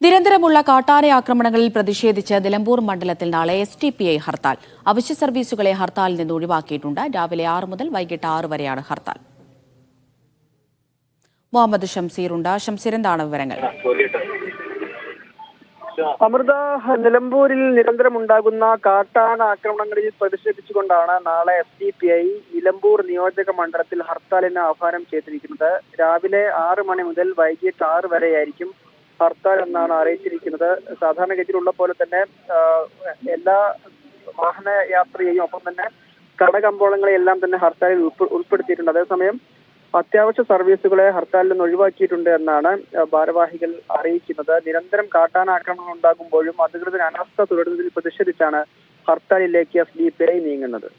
നിരന്തരമുള്ള കാട്ടാന ആക്രമണങ്ങളിൽ പ്രതിഷേധിച്ച് നിലമ്പൂർ മണ്ഡലത്തിൽ നാളെ SDPI ഹർത്താൽ. അവശ്യ സർവീസുകളെ ഹർത്താലിൽ നിന്ന് ഒഴിവാക്കിയിട്ടുണ്ട്. രാവിലെ 6 മുതൽ വൈകിട്ട് 6 വരെയാണ് ഹർത്താൽ. മുഹമ്മദ് ഷംസീർ ഉണ്ട്. ഷംസീർ, എന്താണ് വിവരങ്ങൾ? അമൃത, നിലമ്പൂരിൽ നിരന്തരമുണ്ടാകുന്ന കാട്ടാന ആക്രമണങ്ങളിൽ പ്രതിഷേധിച്ചുകൊണ്ടാണ് നാളെ SDPI നിലമ്പൂർ നിയോജക മണ്ഡലത്തിൽ ഹർത്താലിന് ആഹ്വാനം ചെയ്തിരിക്കുന്നത്. രാവിലെ 6 മണി മുതൽ വൈകിട്ട് 6 വരെയായിരിക്കും ഹർത്താൽ എന്നാണ് അറിയിച്ചിരിക്കുന്നത്. സാധാരണഗതിയിലുള്ള പോലെ തന്നെ എല്ലാ വാഹനയാത്രയെയും ഒപ്പം തന്നെ കടകമ്പോളങ്ങളെയെല്ലാം തന്നെ ഹർത്താലിൽ ഉൾപ്പെടുത്തിയിട്ടുണ്ട്. അതേസമയം അത്യാവശ്യ സർവീസുകളെ ഹർത്താലിൽ നിന്ന് ഒഴിവാക്കിയിട്ടുണ്ട് എന്നാണ് ഭാരവാഹികൾ അറിയിക്കുന്നത്. നിരന്തരം കാട്ടാന ആക്രമണം ഉണ്ടാകുമ്പോഴും അധികൃതർ അനാസ്ഥ തുടരുന്നതിൽ പ്രതിഷേധിച്ചാണ് ഹർത്താലിലേക്ക് SDPI നീങ്ങുന്നത്.